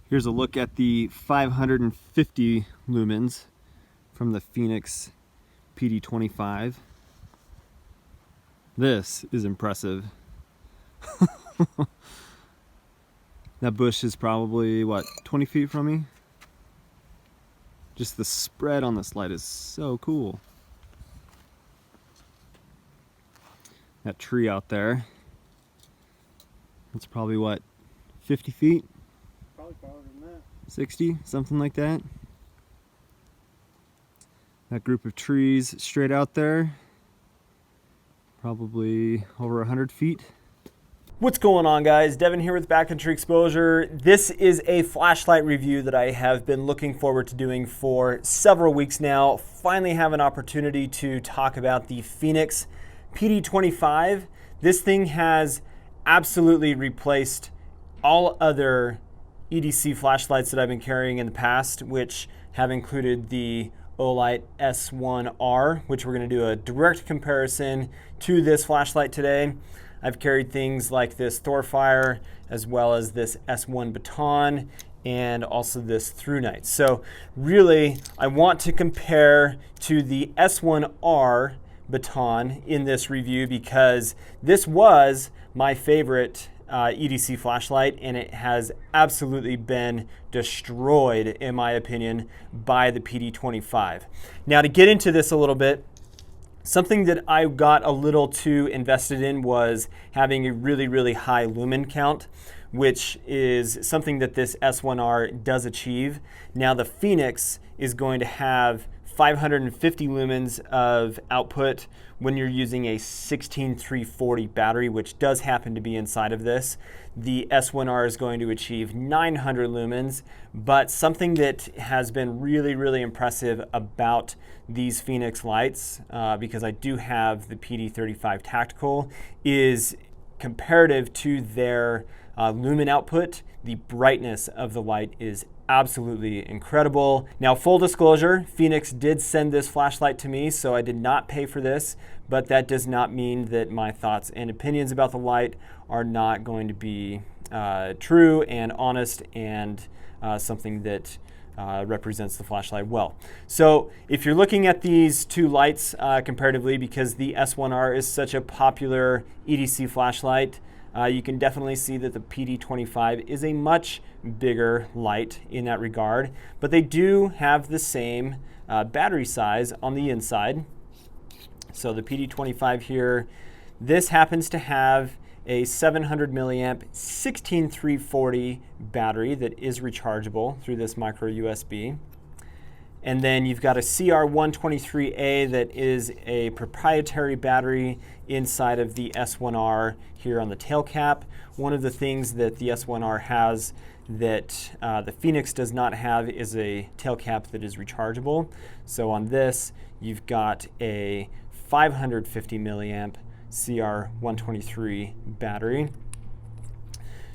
Here's a look at the 550 lumens from the Fenix PD25. This is impressive. That bush is probably, what, 20 feet from me? Just the spread on this light is so cool. That tree out there, that's probably, what, 50 feet? Probably farther than that. 60, something like that. That group of trees straight out there, probably over 100 feet. What's going on, guys? Devin here with Backcountry Exposure. This is a flashlight review that I have been looking forward to doing for several weeks now. Finally have an opportunity to talk about the Fenix PD25. This thing has absolutely replaced all other EDC flashlights that I've been carrying in the past, which have included the Olight S1R, which we're going to do a direct comparison to this flashlight today. I've carried things like this Thorfire, as well as this S1 baton, and also this through night. So really, I want to compare to the S1R baton in this review because this was my favorite EDC flashlight, and it has absolutely been destroyed, in my opinion, by the PD25. Now, to get into this a little bit, something that I got a little too invested in was having a really high lumen count, which is something that this S1R does achieve. Now, the Fenix is going to have 550 lumens of output when you're using a 16340 battery, which does happen to be inside of this. The S1R is going to achieve 900 lumens, but something that has been really impressive about these Fenix lights, because I do have the PD35 Tactical, is comparative to their lumen output, the brightness of the light is absolutely incredible. Now, full disclosure, Fenix did send this flashlight to me, so I did not pay for this, but that does not mean that my thoughts and opinions about the light are not going to be true and honest and something that represents the flashlight well. So if you're looking at these two lights comparatively, because the S1R is such a popular EDC flashlight, you can definitely see that the PD25 is a much bigger light in that regard, but they do have the same battery size on the inside. So the PD25 here, this happens to have a 700 milliamp 16340 battery that is rechargeable through this micro USB. And then you've got a CR123A that is a proprietary battery inside of the S1R here on the tail cap. One of the things that the S1R has that the Fenix does not have is a tail cap that is rechargeable. So on this, you've got a 550 milliamp CR123 battery.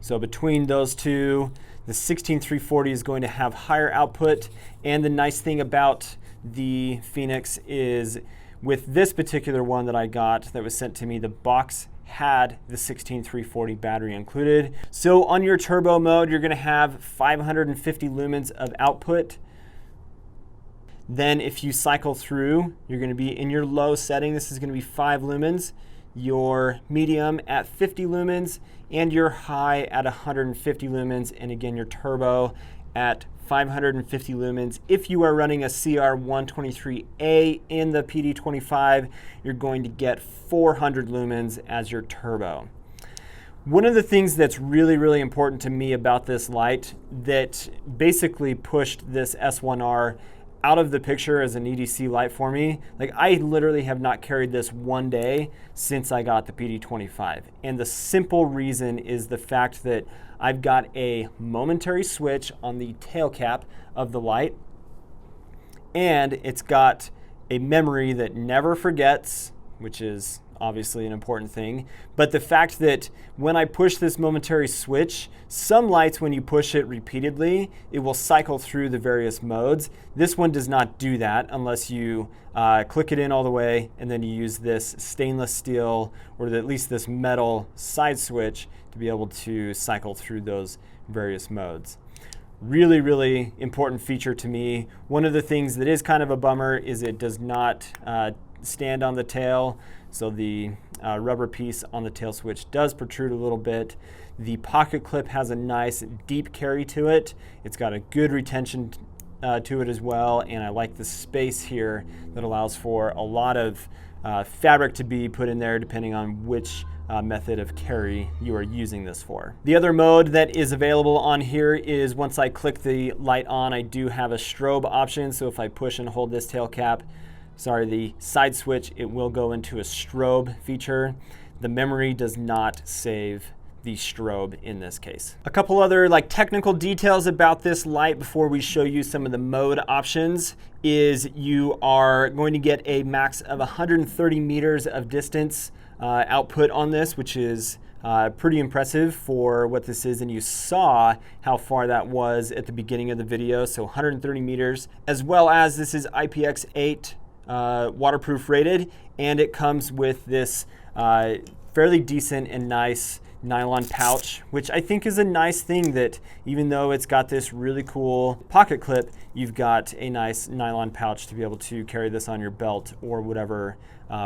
So between those two, the 16340 is going to have higher output, and the nice thing about the Fenix is with this particular one that I got that was sent to me, the box had the 16340 battery included. So on your turbo mode, you're going to have 550 lumens of output. Then if you cycle through, you're going to be in your low setting. This is going to be 5 lumens, your medium at 50 lumens, and your high at 150 lumens, and again your turbo at 550 lumens. If you are running a CR123A in the PD25, you're going to get 400 lumens as your turbo. One of the things that's really important to me about this light that basically pushed this S1R out of the picture as an EDC light for me, like I literally have not carried this one day since I got the PD25. And the simple reason is the fact that I've got a momentary switch on the tail cap of the light, and it's got a memory that never forgets, which is obviously an important thing. But the fact that when I push this momentary switch, some lights, when you push it repeatedly, it will cycle through the various modes. This one does not do that unless you click it in all the way and then you use this stainless steel or at least this metal side switch to be able to cycle through those various modes. really, really important feature to me. One of the things that is kind of a bummer is it does not stand on the tail. So the rubber piece on the tail switch does protrude a little bit. The pocket clip has a nice deep carry to it. It's got a good retention to it as well, and I like the space here that allows for a lot of fabric to be put in there depending on which method of carry you are using this for. The other mode that is available on here is once I click the light on, I do have a strobe option. So if I push and hold this tail cap, the side switch, it will go into a strobe feature. The memory does not save the strobe in this case. A couple other technical details about this light before we show you some of the mode options is you are going to get a max of 130 meters of distance output on this, which is pretty impressive for what this is, and you saw how far that was at the beginning of the video, so 130 meters, as well as this is IPX8 waterproof rated, and it comes with this fairly decent and nice nylon pouch, which I think is a nice thing, that even though it's got this really cool pocket clip, you've got a nice nylon pouch to be able to carry this on your belt or whatever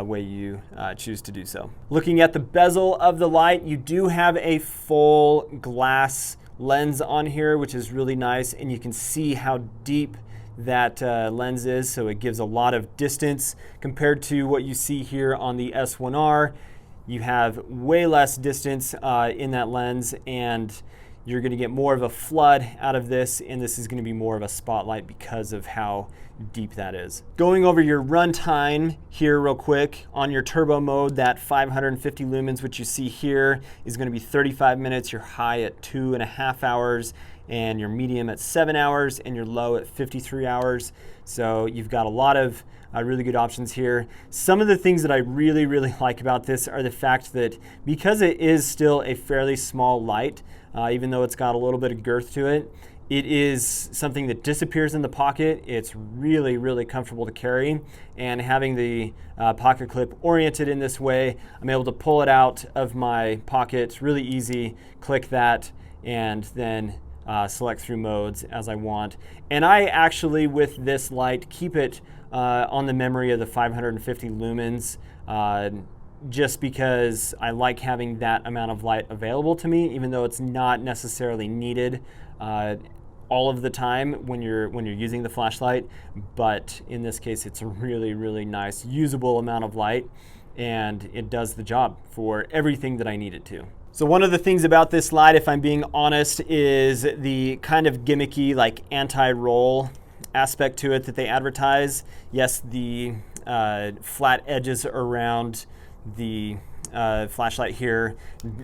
way you choose to do so. Looking at the bezel of the light, you do have a full glass lens on here, which is really nice, and you can see how deep that lens is, so it gives a lot of distance compared to what you see here on the S1R. You have way less distance in that lens, and you're going to get more of a flood out of this, and this is going to be more of a spotlight because of how deep that is. Going over your run time here real quick, on your turbo mode, that 550 lumens, which you see here, is going to be 35 minutes, your high at 2.5 hours, and your medium at 7 hours, and your low at 53 hours. So you've got a lot of really good options here. Some of the things that I really, really like about this are the fact that because it is still a fairly small light, even though it's got a little bit of girth to it, it is something that disappears in the pocket. It's really, really comfortable to carry, and having the pocket clip oriented in this way, I'm able to pull it out of my pocket. It's really easy, click that, and then select through modes as I want. And I actually, with this light, keep it on the memory of the 550 lumens, just because I like having that amount of light available to me, even though it's not necessarily needed all of the time when you're using the flashlight. But in this case, it's a really, really nice usable amount of light, and it does the job for everything that I need it to. So one of the things about this light, if I'm being honest, is the kind of gimmicky anti-roll aspect to it that they advertise. Yes, the flat edges around the flashlight here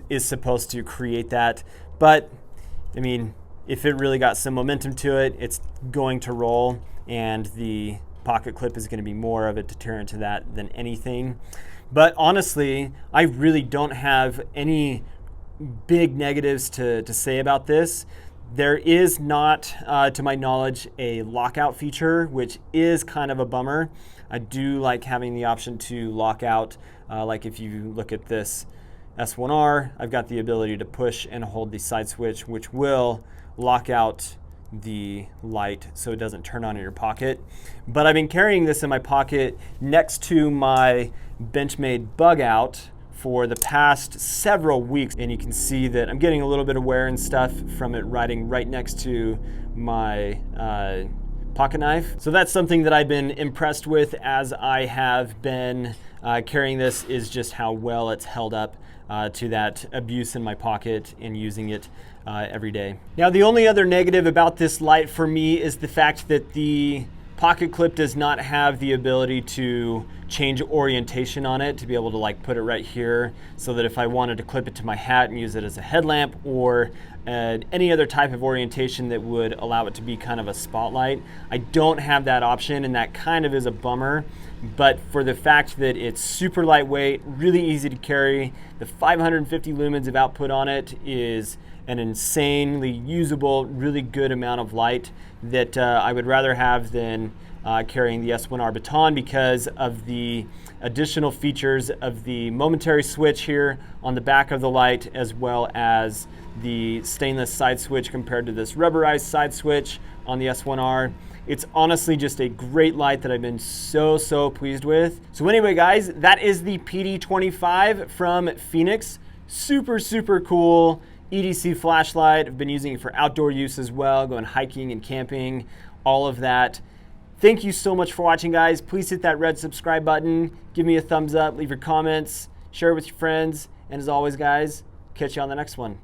is supposed to create that, but I mean, if it really got some momentum to it, it's going to roll, and the pocket clip is going to be more of a deterrent to that than anything. But honestly, I really don't have any big negatives to say about this. There is not, to my knowledge, a lockout feature, which is kind of a bummer. I do like having the option to lock out. Like if you look at this S1R, I've got the ability to push and hold the side switch, which will lock out the light so it doesn't turn on in your pocket. But I've been carrying this in my pocket next to my Benchmade bug out for the past several weeks, and you can see that I'm getting a little bit of wear and stuff from it riding right next to my pocket knife. So that's something that I've been impressed with as I have been carrying this, is just how well it's held up to that abuse in my pocket and using it every day. Now, the only other negative about this light for me is the fact that the pocket clip does not have the ability to change orientation on it, to be able to put it right here, so that if I wanted to clip it to my hat and use it as a headlamp, or any other type of orientation that would allow it to be kind of a spotlight, I don't have that option, and that kind of is a bummer. But for the fact that it's super lightweight, really easy to carry, the 550 lumens of output on it is an insanely usable, really good amount of light that I would rather have than carrying the S1R baton because of the additional features of the momentary switch here on the back of the light, as well as the stainless side switch compared to this rubberized side switch on the S1R. It's honestly just a great light that I've been so pleased with. So anyway, guys, that is the PD25 from Fenix. Super cool EDC flashlight. I've been using it for outdoor use as well, going hiking and camping, all of that. Thank you so much for watching, guys. Please hit that red subscribe button. Give me a thumbs up, leave your comments, share it with your friends. And as always, guys, catch you on the next one.